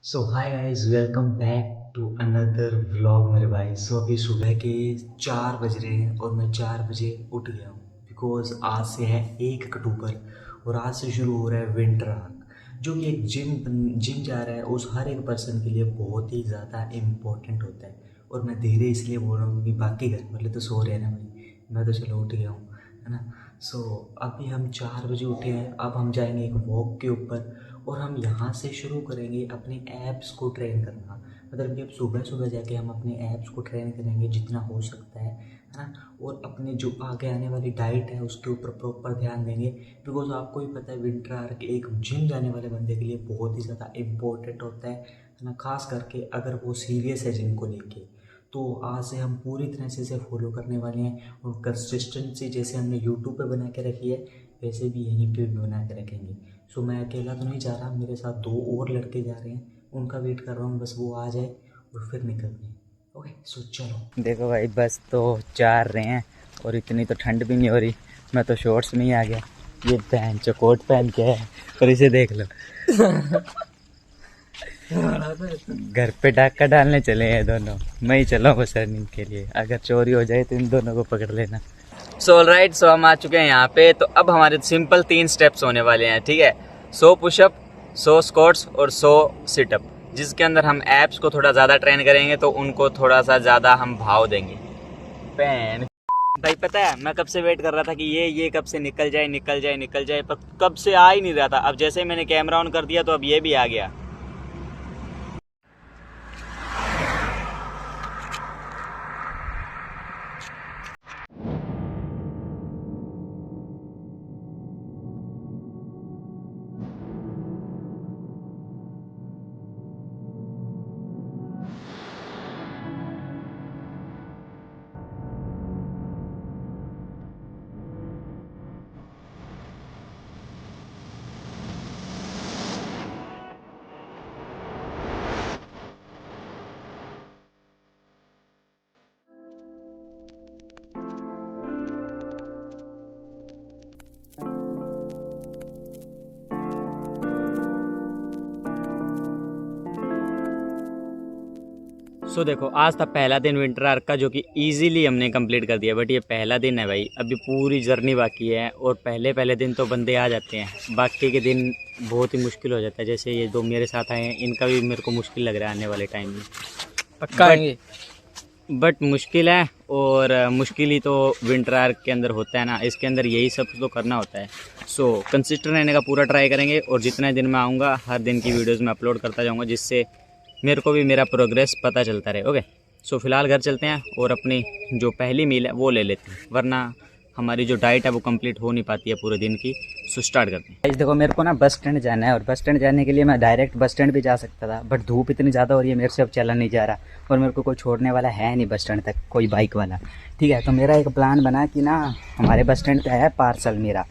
So hi guys, welcome back to another vlog मेरे भाई। अभी सुबह के 4 बज रहे हैं और मैं 4 बजे उठ गया हूँ बिकॉज आज से है 1 अक्टूबर और आज से शुरू हो रहा है विंटर आर्क, जो कि एक जिम जा रहा है उस हर एक पर्सन के लिए बहुत ही ज़्यादा इम्पोर्टेंट होता है। और मैं धीरे इसलिए बोल रहा हूँ कि बाकी घर वाले तो सो रहे हैं ना भाई, मैं तो चलो उठ गया हूँ, है ना। अभी हम 4 बजे उठे हैं, अब हम जाएंगे एक वॉक के ऊपर और हम यहाँ से शुरू करेंगे अपने ऐप्स को ट्रेन करना। मतलब कि अब सुबह सुबह जाके हम अपने ऐप्स को ट्रेन करेंगे जितना हो सकता है ना। और अपने जो आगे आने वाली डाइट है उसके ऊपर प्रॉपर ध्यान देंगे बिकॉज आपको ही पता है विंटर आर्क एक जिम जाने वाले बंदे के लिए बहुत ही ज़्यादा इम्पोर्टेंट होता है ना। खास करके अगर वो सीरियस है जिम को लेके, तो आज से हम पूरी तरह से इसे फॉलो करने वाले हैं और कंसिस्टेंसी जैसे हमने यूट्यूब पे बना के रखी है वैसे भी यहीं पे भी बना के रखेंगे। मैं अकेला तो नहीं जा रहा, मेरे साथ 2 और लड़के जा रहे हैं, उनका वेट कर रहा हूँ, बस वो आ जाए और फिर निकलते हैं। ओके चलो। देखो भाई, बस तो 4 रहे हैं और इतनी तो ठंड भी नहीं हो रही। मैं तो शॉर्ट्स में ही आ गया। ये पहन जो कोट पहन के है और इसे देख लो। घर पे डाका डालने चले हैं दोनों। मैं ही चला बस रनिंग के लिए, अगर चोरी हो जाए तो इन दोनों को पकड़ लेना। सो ऑलराइट, हम आ चुके हैं यहाँ पे। तो अब हमारे सिंपल 3 स्टेप्स होने वाले हैं, ठीक है। 100 पुशअप, 100 स्क्वाट्स और 100 सिटअप, जिसके अंदर हम एप्स को थोड़ा ज़्यादा ट्रेन करेंगे तो उनको थोड़ा सा ज़्यादा हम भाव देंगे। पैन भाई, पता है मैं कब से वेट कर रहा था कि ये कब से निकल जाए, पर कब से आ ही नहीं रहा था। अब जैसे ही मैंने कैमरा ऑन कर दिया तो अब ये भी आ गया। देखो, आज था पहला दिन विंटर आर्क का, जो कि इजीली हमने कंप्लीट कर दिया। बट ये पहला दिन है भाई, अभी पूरी जर्नी बाकी है। और पहले दिन तो बंदे आ जाते हैं, बाकी के दिन बहुत ही मुश्किल हो जाता है। जैसे ये 2 मेरे साथ आए हैं, इनका भी मेरे को मुश्किल लग रहा है आने वाले टाइम में। पक्का आएंगे, बट मुश्किल है। और मुश्किल ही तो विंटर आर्क के अंदर होता है ना, इसके अंदर यही सब तो करना होता है। कंसिस्टेंट रहने का पूरा ट्राई करेंगे और जितने दिन मैं आऊँगा हर दिन की वीडियोज़ में अपलोड करता जाऊँगा, जिससे मेरे को भी मेरा प्रोग्रेस पता चलता रहे। ओके, फिलहाल घर चलते हैं और अपनी जो पहली मील है वो ले लेते हैं, वरना हमारी जो डाइट है वो कंप्लीट हो नहीं पाती है पूरे दिन की। स्टार्ट करते हैं। देखो, मेरे को ना बस स्टैंड जाना है और बस स्टैंड जाने के लिए मैं डायरेक्ट बस स्टैंड भी जा सकता था, बट धूप इतनी ज़्यादा हो रही है, मेरे से अब चला नहीं जा रहा और मेरे को कोई छोड़ने वाला है नहीं बस स्टैंड तक, कोई बाइक वाला। ठीक है, तो मेरा एक प्लान बना कि ना हमारे बस स्टैंड पर है पार्सल मेरा।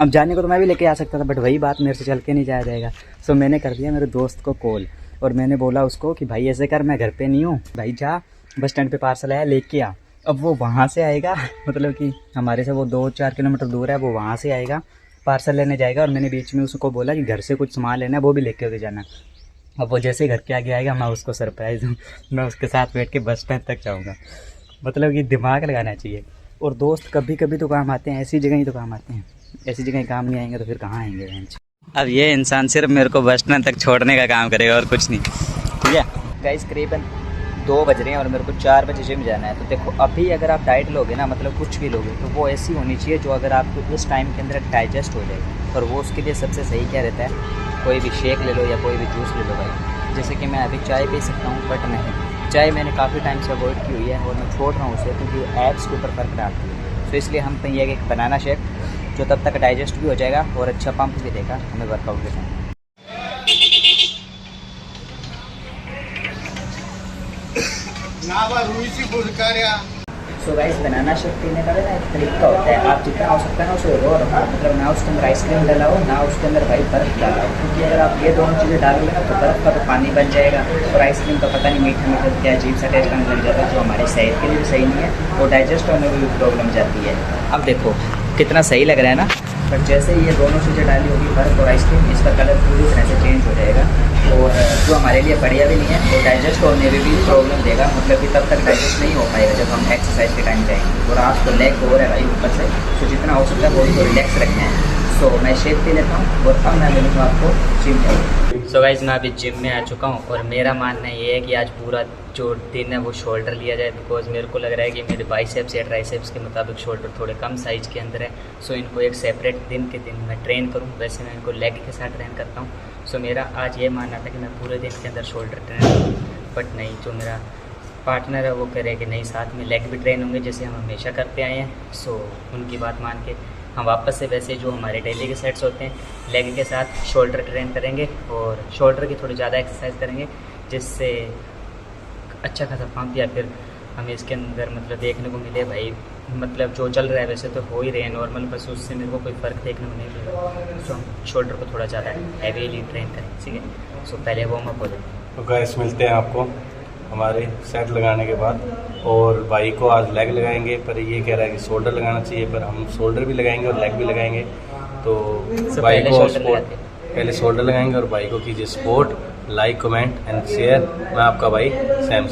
अब जाने को तो मैं भी लेके आ सकता था, बट वही बात, मेरे से चल के नहीं जाया जाएगा। मैंने कर दिया मेरे दोस्त को कॉल और मैंने बोला उसको कि भाई ऐसे कर, मैं घर पे नहीं हूँ भाई, जा बस स्टैंड पे पार्सल आया लेके आ। अब वो वहाँ से आएगा, मतलब कि हमारे से वो 2-4 किलोमीटर दूर है, वो वहाँ से आएगा पार्सल लेने जाएगा। और मैंने बीच में उसको बोला कि घर से कुछ सामान लेना है, वो भी लेके होके जाना। अब वो जैसे घर के आगे आएगा, मैं उसको सरप्राइज़ दूँ, मैं उसके साथ बैठ के बस स्टैंड तक जाऊँगा। मतलब कि दिमाग लगाना चाहिए। और दोस्त कभी कभी तो काम आते हैं, ऐसी जगह ही तो काम आते हैं, ऐसी जगह काम नहीं आएंगे तो फिर कहाँ आएंगे। अब ये इंसान सिर्फ मेरे को बस स्टैंड तक छोड़ने का काम करेगा और कुछ नहीं। ठीक है गाइस, करीबन 2 बज रहे हैं और मेरे को 4 बजे जिम जाना है। तो देखो, अभी अगर आप डाइट लोगे ना, मतलब कुछ भी लोगे, तो वो ऐसी होनी चाहिए जो अगर आपको इस टाइम के अंदर डाइजेस्ट हो जाए। और वो उसके लिए सबसे सही क्या रहता है, कोई भी शेक ले लो या कोई भी जूस ले लो भाई। जैसे कि मैं अभी चाय पी सकता हूँ, बट नहीं, चाय मैंने काफ़ी टाइम से अवॉइड की हुई है और मैं छोड़ रहा हूँ उसे, क्योंकि एब्स के ऊपर फर्क डालती है। तो इसलिए हम तो ये एक बनाना शेक, जो तब तक डाइजेस्ट भी हो जाएगा और अच्छा पंप भी देगा हमें वर्कआउट के टाइम। गाइस, बनाना शेक पीने का ना एक तरीका होता है, आप जितना हो सकता है ना उसे रो रखो, मतलब ना उसके अंदर आइसक्रीम डालाओ ना उसके अंदर भाई बर्फ़ डालाओ, क्योंकि अगर आप ये दोनों चीज़ें डालोगे ना तो बर्फ़ का तो पानी बन जाएगा और आइसक्रीम का पता नहीं मीठा मीठा क्या अजीब सा टेस्ट आने लग जाता है, जो हमारी सेहत के लिए भी सही नहीं है और डाइजेस्ट होने में भी प्रॉब्लम जाती है। अब देखो कितना सही लग रहा है ना, बट जैसे ये दोनों चीज़ें डाली होगी बर्फ़ और आइसक्रीम, इसका कलर पूरी तरह से चेंज हो जाएगा और जो हमारे लिए बढ़िया भी नहीं है और डाइजेस्ट होने में भी प्रॉब्लम देगा, मतलब कि तब तक डाइजेस्ट नहीं हो पाएगा जब हम एक्सरसाइज के टाइम जाएंगे। और आपको लेग हो रहा है भाई ऊपर से, तो जितना हो सकता है बॉडी को रिलैक्स रखना है। तो मैं शेक पी लेता हूँ और अब मैं मिलूँगा आपको जिम में। सो गाइस मैं अभी जिम में आ चुका हूँ और मेरा मानना ये है कि आज पूरा जो दिन है वो शोल्डर लिया जाए, बिकॉज मेरे को लग रहा है कि मेरे बाइसेप्स या ट्राइसेप्स के मुताबिक शोल्डर थोड़े कम साइज़ के अंदर है। सो इनको एक सेपरेट दिन के दिन मैं ट्रेन करूँ। वैसे मैं इनको लेग के साथ ट्रेन करता हूँ। सो मेरा आज ये मानना था कि मैं पूरे दिन के अंदर शोल्डर ट्रेन करूँ, बट नहीं, जो मेरा पार्टनर है वो कह रहे कि नहीं साथ में लेग भी ट्रेन होंगे जैसे हम हमेशा करते आए हैं। सो उनकी बात मान के हम वापस से वैसे जो हमारे डेली के सेट्स होते हैं लेग के साथ शोल्डर ट्रेन करेंगे और शोल्डर की थोड़ी ज़्यादा एक्सरसाइज करेंगे, जिससे अच्छा खासा पंप या फिर हमें इसके अंदर मतलब देखने को मिले भाई, मतलब जो चल रहा है वैसे तो हो ही रहे हैं नॉर्मल, बस उससे मेरे को कोई फ़र्क देखने को नहीं मिलेगा। सो हम शोल्डर को थोड़ा ज़्यादा हैवीली ट्रेन करें, ठीक है। सो पहले वार्म अप हो जाए। तो गाइस मिलते हैं आपको हमारे सेट लगाने के बाद। और भाई को आज लेग लगाएंगे, पर ये कह रहा है कि शोल्डर लगाना चाहिए, पर हम शोल्डर भी लगाएंगे और लेग भी लगाएंगे। तो भाई को पहले शोल्डर लगाएंगे और भाई को कीजिए support, like, comment and share. मैं आपका भाई सैम।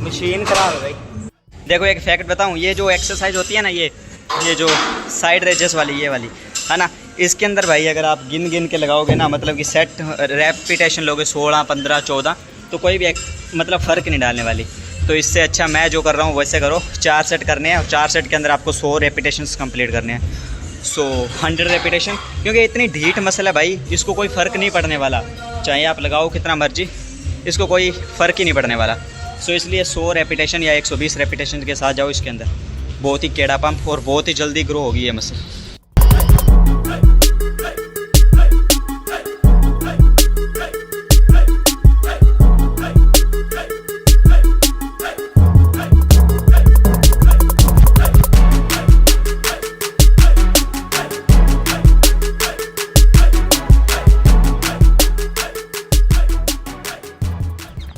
मशीन खराब है भाई। देखो एक फैक्ट बताऊं, ये जो एक्सरसाइज होती है ना, ये जो साइड रेजेस वाली ये वाली है ना, इसके अंदर भाई अगर आप गिन गिन के लगाओगे ना, मतलब कि सेट रेपिटेशन लोगे 16, 15, 14, तो कोई भी मतलब फ़र्क नहीं डालने वाली। तो इससे अच्छा मैं जो कर रहा हूँ वैसे करो। 4 सेट करने हैं और 4 सेट के अंदर आपको 100 रेपिटेशंस कंप्लीट करने हैं। सो 100 रेपिटेशन, क्योंकि इतनी ढीठ मसल है भाई, इसको कोई फ़र्क नहीं पड़ने वाला, चाहे आप लगाओ कितना मर्जी, इसको कोई फ़र्क ही नहीं पड़ने वाला। सो इसलिए 100 रेपिटेशन या 120 रेपिटेशन के साथ जाओ इसके अंदर। बहुत ही केड़ा पंप और बहुत ही जल्दी ग्रो होगी ये मसल।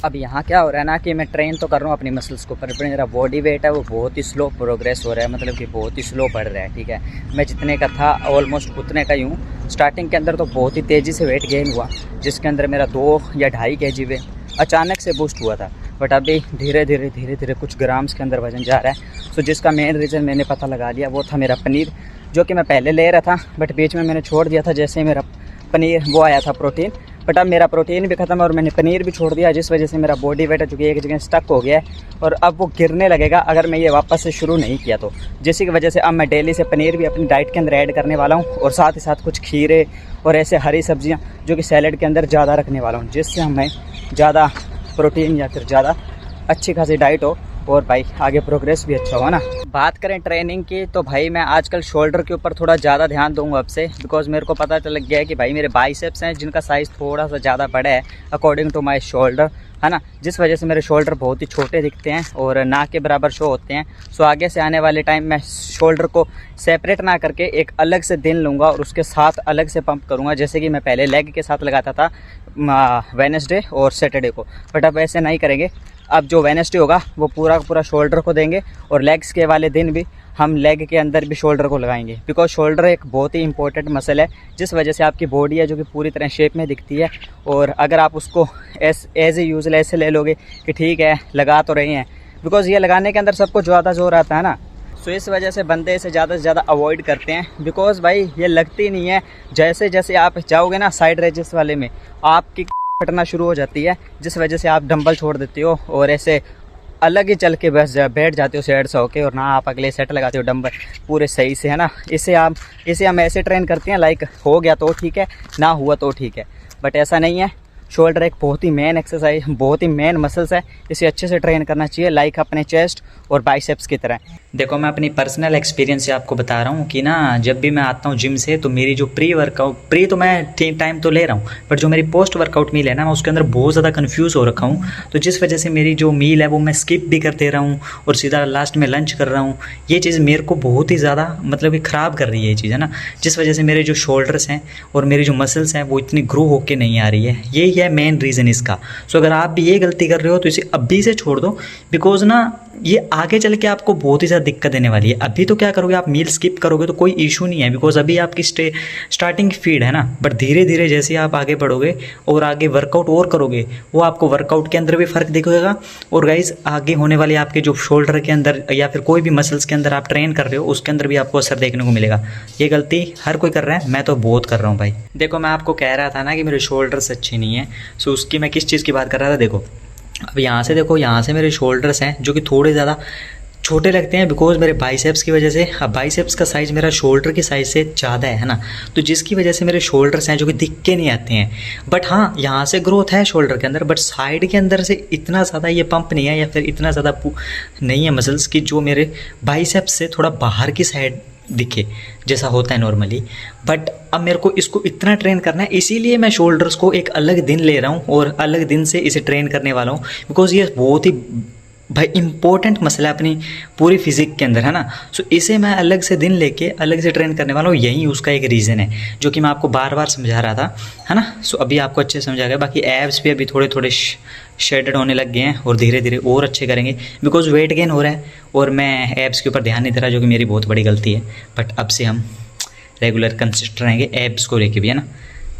अब यहाँ क्या हो रहा है ना कि मैं ट्रेन तो कर रहा हूँ अपनी मसल्स को, पर मेरा बॉडी वेट है वो बहुत ही स्लो प्रोग्रेस हो रहा है, मतलब कि बहुत ही स्लो बढ़ रहा है। ठीक है, मैं जितने का था ऑलमोस्ट उतने का ही हूँ। स्टार्टिंग के अंदर तो बहुत ही तेज़ी से वेट गेन हुआ, जिसके अंदर मेरा 2 या 2.5 kg वे अचानक से बूस्ट हुआ था। बट अभी धीरे धीरे कुछ ग्राम्स के अंदर वजन जा रहा है। सो जिसका मेन रीज़न मैंने पता लगा लिया, वो था मेरा पनीर, जो कि मैं पहले ले रहा था बट बीच में मैंने छोड़ दिया था जैसे ही मेरा पनीर वो आया था प्रोटीन। बट अब मेरा प्रोटीन भी ख़त्म है और मैंने पनीर भी छोड़ दिया, जिस वजह से मेरा बॉडी वेट है चूँकि एक जगह स्टक हो गया है और अब वो गिरने लगेगा अगर मैं ये वापस से शुरू नहीं किया तो। जिसकी वजह से अब मैं डेली से पनीर भी अपनी डाइट के अंदर ऐड करने वाला हूँ और साथ ही साथ कुछ खीरे और ऐसे हरी सब्जियाँ जो कि सैलड के अंदर ज़्यादा रखने वाला हूँ, जिससे हमें ज़्यादा प्रोटीन या फिर ज़्यादा अच्छी खासी डाइट हो और भाई आगे प्रोग्रेस भी अच्छा हो ना। बात करें ट्रेनिंग की तो भाई मैं आजकल शोल्डर के ऊपर थोड़ा ज़्यादा ध्यान दूंगा अब से, बिकॉज मेरे को पता चल गया है कि भाई मेरे बाइसेप्स हैं जिनका साइज़ थोड़ा सा ज़्यादा बड़ा है अकॉर्डिंग टू माय शोल्डर, है ना, जिस वजह से मेरे शोल्डर बहुत ही छोटे दिखते हैं और ना के बराबर शो होते हैं। सो आगे से आने वाले टाइम मैं शोल्डर को सेपरेट ना करके एक अलग से दिन लूँगा और उसके साथ अलग से पंप करूँगा, जैसे कि मैं पहले लेग के साथ लगाता था वेडनेसडे और सैटरडे को, बट अब ऐसे नहीं करेंगे। अब जो वेडनेसडे होगा वो पूरा का पूरा शोल्डर को देंगे और लेग्स के वाले दिन भी हम लेग के अंदर भी शोल्डर को लगाएंगे, बिकॉज शोल्डर एक बहुत ही इंपॉर्टेंट मसल है जिस वजह से आपकी बॉडी है जो कि पूरी तरह शेप में दिखती है। और अगर आप उसको एज ए यूजल ऐसे ले लोगे कि ठीक है लगा तो रहे हैं, बिकॉज ये लगाने के अंदर सबको ज़्यादा जोर आता है ना, सो इस वजह से बंदे इसे ज़्यादा से ज़्यादा अवॉइड करते हैं, बिकॉज भाई ये लगती नहीं है। जैसे जैसे आप जाओगे ना साइड रेजेस वाले में आपकी फटना शुरू हो जाती है, जिस वजह से आप डंबल छोड़ देते हो और ऐसे अलग ही चल के बस बैठ जाते हो सेट से होके और ना आप अगले सेट लगाते हो डंबल पूरे सही से, है ना। इसे हम ऐसे ट्रेन करते हैं लाइक हो गया तो ठीक है, ना हुआ तो ठीक है, बट ऐसा नहीं है। शोल्डर एक बहुत ही मेन एक्सरसाइज, बहुत ही मेन मसल्स है, इसे अच्छे से ट्रेन करना चाहिए लाइक अपने चेस्ट और बाइसेप्स की तरह। देखो मैं अपनी पर्सनल एक्सपीरियंस से आपको बता रहा हूँ कि ना जब भी मैं आता हूँ जिम से तो मेरी जो प्री तो मैं टाइम तो ले रहा हूँ, बट जो मेरी पोस्ट वर्कआउट मील है ना मैं उसके अंदर बहुत ज़्यादा कन्फ्यूज़ हो रखा हूँ, तो जिस वजह से मेरी जो मील है वो मैं स्किप भी कर दे रहा हूँ और सीधा लास्ट में लंच कर रहा हूँ। ये चीज़ मेरे को बहुत ही ज़्यादा मतलब कि ख़राब कर रही है ये चीज़, है ना, जिस वजह से मेरे जो शोल्डर्स हैं और मेरी जो मसल्स हैं वो इतनी ग्रो होके नहीं आ रही है। यही है मेन रीज़न इसका। सो अगर आप भी ये गलती कर रहे हो तो इसे अभी से छोड़ दो, बिकॉज ना ये आगे चल के आपको बहुत ही ज़्यादा दिक्कत देने वाली है। अभी तो क्या करोगे आप मील स्किप करोगे तो कोई इशू नहीं है, बिकॉज अभी आपकी स्टार्टिंग फीड है ना, बट धीरे धीरे जैसे आप आगे बढ़ोगे और आगे वर्कआउट और करोगे वो आपको वर्कआउट के अंदर भी फ़र्क दिखेगा। और गाइस आगे होने वाले आपके जो शोल्डर के अंदर या फिर कोई भी मसल्स के अंदर आप ट्रेन कर रहे हो उसके अंदर भी आपको असर देखने को मिलेगा। ये गलती हर कोई कर रहा है, मैं तो बहुत कर रहा हूँ भाई। देखो मैं आपको कह रहा था ना कि मेरे शोल्डर्स अच्छे नहीं है, सो उसकी मैं किस चीज़ की बात कर रहा था। देखो अब यहाँ से देखो, यहाँ से मेरे शोल्डर्स हैं जो कि थोड़े ज़्यादा छोटे लगते हैं बिकॉज मेरे बाइसेप्स की वजह से। अब बाइसेप्स का साइज़ मेरा शोल्डर की साइज़ से ज़्यादा है ना, तो जिसकी वजह से मेरे शोल्डर्स हैं जो कि दिख के नहीं आते हैं। बट हाँ यहाँ से ग्रोथ है शोल्डर के अंदर, बट साइड के अंदर से इतना ज़्यादा ये पंप नहीं है या फिर इतना ज़्यादा नहीं है मसल्स की जो मेरे बाइसेप्स से थोड़ा बाहर की साइड दिखे जैसा होता है नॉर्मली। बट अब मेरे को इसको इतना ट्रेन करना है, इसीलिए मैं शोल्डर्स को एक अलग दिन ले रहा हूँ और अलग दिन से इसे ट्रेन करने वाला हूँ, बिकॉज ये बहुत ही भाई इंपॉर्टेंट मसला है अपनी पूरी फिजिक के अंदर, है ना। सो इसे मैं अलग से दिन लेके अलग से ट्रेन करने वाला हूँ, यही उसका एक रीज़न है जो कि मैं आपको बार बार समझा रहा था, है ना। सो अभी आपको अच्छे से समझा गया। बाकी एब्स भी अभी थोड़े थोड़े शेडेड होने लग गए हैं और धीरे धीरे और अच्छे करेंगे, बिकॉज वेट गेन हो रहा है और मैं एब्स के ऊपर ध्यान नहीं दे रहा, जो कि मेरी बहुत बड़ी गलती है। बट अब से हम रेगुलर कंसिस्टेंट रहेंगे एब्स को लेके भी, है ना।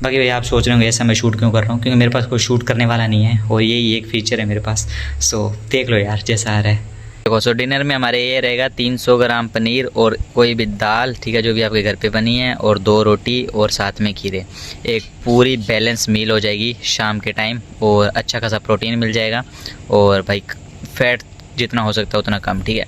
बाकी भाई आप सोच रहे होंगे ऐसा मैं शूट क्यों कर रहा हूँ, क्योंकि मेरे पास कोई शूट करने वाला नहीं है और यही एक फ़ीचर है मेरे पास। सो देख लो यार जैसा आ रहा है। देखो सो डिनर में हमारे ये रहेगा 300 ग्राम पनीर और कोई भी दाल, ठीक है, जो भी आपके घर पे बनी है, और 2 रोटी और साथ में खीरे। एक पूरी बैलेंस मील हो जाएगी शाम के टाइम और अच्छा खासा प्रोटीन मिल जाएगा। और भाई फैट जितना हो सकता है उतना कम, ठीक है।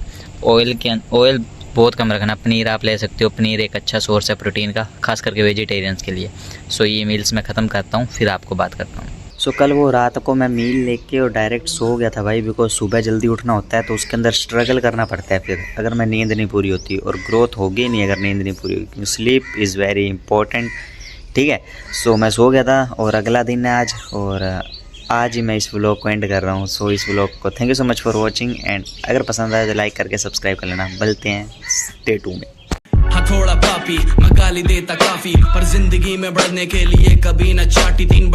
ऑयल बहुत कम रखना। पनीर आप ले सकते हो, पनीर एक अच्छा सोर्स है प्रोटीन का, खास करके वेजिटेरियंस के लिए। सो ये मील्स मैं ख़त्म करता हूँ फिर आपको बात करता हूँ। सो कल वो रात को मैं मील लेके और डायरेक्ट सो गया था भाई, बिकॉज सुबह जल्दी उठना होता है तो उसके अंदर स्ट्रगल करना पड़ता है फिर अगर मैं नींद नहीं पूरी होती, और ग्रोथ होगी नहीं अगर नींद नहीं पूरी होगी, क्योंकि स्लीप इज़ वेरी इंपॉर्टेंट, ठीक है। सो मैं सो गया था और अगला दिन है आज, और आज ही मैं इस व्लॉग को एंड कर रहा हूँ। सो इस व्लॉग को thank you so much for watching, and अगर पसंद आए तो लाइक करके सब्सक्राइब कर लेना। मिलते हैं स्टे ट्यून्ड में। हाँ थोड़ा पापी मैं गाली देता काफी, पर जिंदगी में बढ़ने के लिए कभी न चाटी 3